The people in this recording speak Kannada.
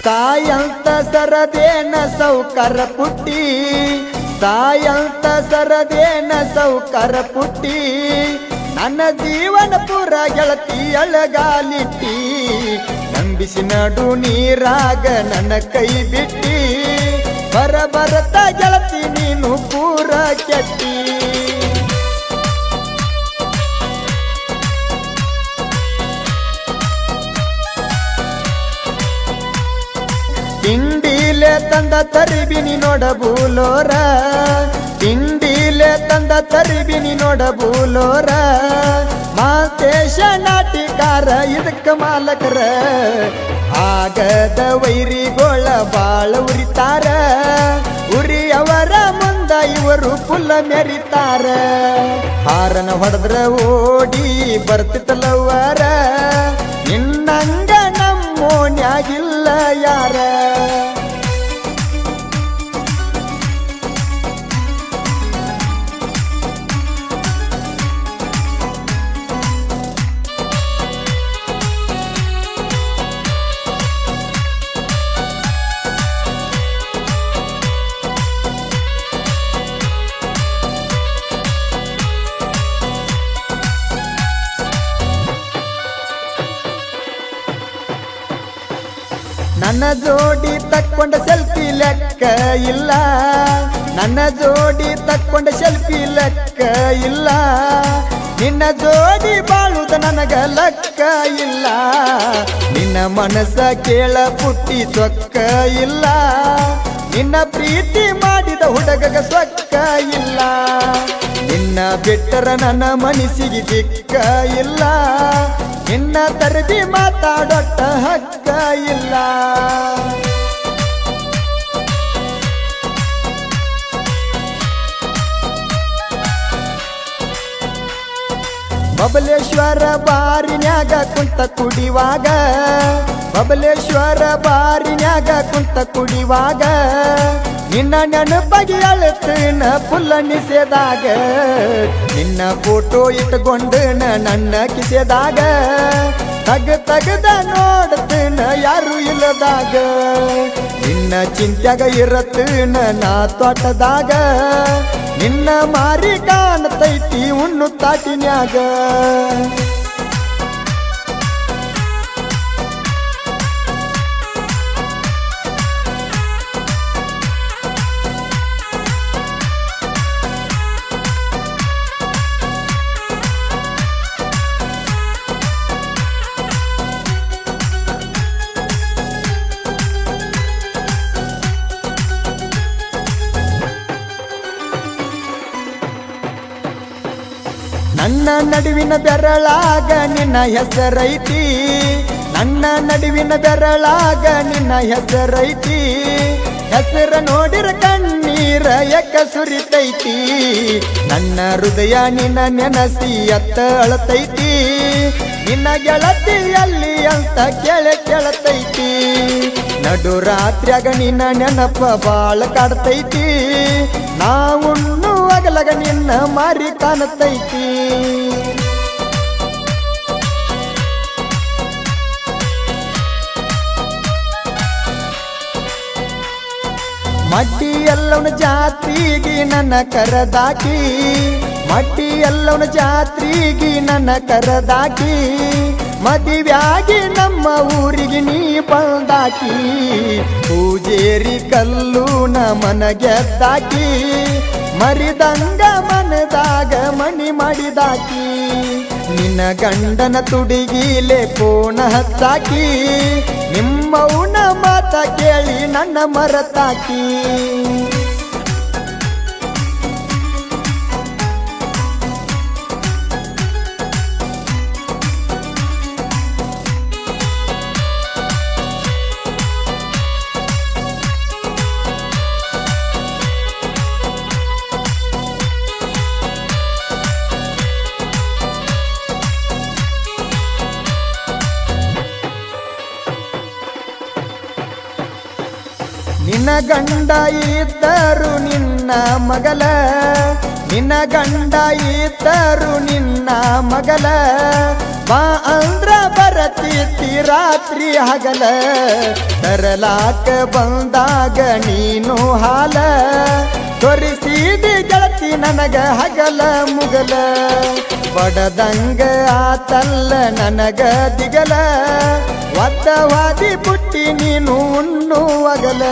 ಸಾಯಂತ ಸರದೇನ ಸೌಕರ ಪುಟ್ಟಿ ಸಾಯಂತ ಸರದೇನ ಸೌಕರ ಪುಟ್ಟಿ ನನ್ನ ಜೀವನ ಪುರ ಗೆಳತಿ ಅಳಗಾಲಿಟ್ಟಿ ನಂಬಿಸಿ ನಡು ನೀರಾಗ ನನ್ನ ಕೈ ಬಿಟ್ಟಿ ಬರತ ಗೆಳತಿ ನೀನು ಪೂರ ಕೆಟ್ಟಿ ತಿಂಡಿಲೆ ತಂದ ತರಿಬಿನಿ ನೋಡಬೂಲೋರ ತಿಂಡಿಲೆ ತಂದ ತರಿಬಿನಿ ನೋಡಬೂಲೋರ ಮಾತೇಶ ನಾಟಿಕಾರ ಇದಕ್ಕ ಮಾಲಕರ ಆಗದ ವೈರಿಗೋಳ ಬಾಳ ಉರಿತಾರ ಉರಿಯವರ ಮುಂದ ಇವರು ಪುಲ್ಲ ಮೆರಿತಾರ ಹಾರನ ಹೊಡೆದ್ರ ಓಡಿ ಬರ್ತಿತ್ತಲವರ ನಿನ್ನಂಗ ನಮ್ಮೋನ್ಯಾಗಿಲ್ಲ ಯಾರ ನನ್ನ ಜೋಡಿ ತಕ್ಕೊಂಡ ಸೆಲ್ಫಿ ಲೆಕ್ಕ ಇಲ್ಲ ನನ್ನ ಜೋಡಿ ತಕ್ಕೊಂಡ ಸೆಲ್ಫಿ ಲೆಕ್ಕ ಇಲ್ಲ ನಿನ್ನ ಜೋಡಿ ಬಾಳುದ ನನಗ ಲೆಕ್ಕ ಇಲ್ಲ ನಿನ್ನ ಮನಸ್ಸ ಕೇಳ ಪುಟ್ಟಿ ಸೊಕ್ಕ ಇಲ್ಲ ನಿನ್ನ ಪ್ರೀತಿ ಮಾಡಿದ ಹುಡುಗಗ ಸೊಕ್ಕ ಇಲ್ಲ ನಿನ್ನ ಬಿಟ್ಟರ ನನ್ನ ಮನಸ್ಸಿಗೆ ದಿಕ್ಕ ಇಲ್ಲ ನಿನ್ನ ತರದಿ ಮಾತಾಡೊಟ್ಟ ಹಕ್ಕ ಇಲ್ಲ ಬಬಲೇಶ್ವರ ಬಾರಿನ್ಯಾಗ ಕುಂತ ಕುಡಿವಾಗ ಬಬಲೇಶ್ವರ ಬಾರಿನ್ಯಾಗ ಕುಂತ ಕುಡಿವಾಗ ನಿನ್ನ ನೆನಪಗಿ ಅಳತನ ಪುಲ್ಲ ನಿಸೆದಾಗ ನಿನ್ನ ಫೋಟೋ ಇಟ್ಕೊಂಡು ನನ್ನ ಕಿಸೆದಾಗ ತಗದ ನೋಡ್ತನ ಯಾರು ಇಲ್ಲದಾಗ ನಿನ್ನ ಚಿಂತ್ಯಾಗ ಇರತನ ನಾ ತೋಟದಾಗ ನಿನ್ನ ಮಾರಿ ಕಾಣತೈತಿ ಉಣ್ಣು ತಾಟಿನ್ಯಾಗ ನನ್ನ ನಡುವಿನ ಬೆರಳಾಗ ನಿನ್ನ ಹೆಸರೈತಿ ನನ್ನ ನಡುವಿನ ಬೆರಳಾಗ ನಿನ್ನ ಹೆಸರೈತಿ ಹೆಸರ ನೋಡಿರ ಕಣ್ಣೀರ ಎಕ್ಕ ಸುರಿತೈತಿ ನನ್ನ ಹೃದಯ ನಿನ್ನ ನೆನಸಿ ಅತ್ತ ಅಳತೈತಿ ನಿನ್ನ ಗೆಳತಿ ಎಲ್ಲಿ ಅಂತ ಕೇಳತೈತಿ ನಡು ರಾತ್ರಿಯಾಗ ನಿನ್ನ ನೆನಪ ಬಾಳ ಕಾಡ್ತೈತಿ ನಾವುಣ್ಣು ಅಗಲಗ ನಿನ್ನ ಮಾರಿ ಕಾಣತೈತಿ ಮಡ್ಡಿ ಎಲ್ಲವನ ಜಾತ್ರೆಗೆ ನನ್ನ ಕರದಾಕಿ ಮಡ್ಡಿ ಎಲ್ಲವನ ಜಾತ್ರೆಗೆ ನನ್ನ ಕರದಾಕಿ ಮದುವೆಯಾಗಿ ನಮ್ಮ ಊರಿಗೆ ನೀ ಬಂದಾಕಿ ಪೂಜೇರಿ ಕಲ್ಲು ನಮನ ಗೆದ್ದಾಕಿ ಮರಿದಂಗ ಮನದಾಗ ಮಣಿ ಮಾಡಿದಾಕಿ ನಿನ್ನ ಗಂಡನ ತುಡಿಗಿಲೆ ಪೋಣ ಹತ್ತಾಕಿ ನಿಮ್ಮವನ ಮಾತ ಕೇಳಿ ನನ್ನ ಮರತಾಕಿ ನಿನ್ನ ಗಂಡ ಇದ್ದರು ನಿನ್ನ ಮಗಲ ನಿನ್ನ ಗಂಡ ಇದ್ದರು ನಿನ್ನ ಮಗಲ ಬಾ ಅಂದ್ರ ಬರತಿತ್ತಿ ರಾತ್ರಿ ಹಗಲ ತರಲಾಕ ಬಂದಾಗ ನೀನು ಹಾಲ ತೋರಿಸಿದಿ ಗೆಳತಿ ನನಗ ಹಗಲ ಮುಗಲ ಬಡದಂಗ ಆತಲ್ಲ ನನಗ ದಿಗಲ ಒದ್ದವಾದಿ ಬುಟ್ಟಿ ನೀನು ಉಣ್ಣುವಗಲ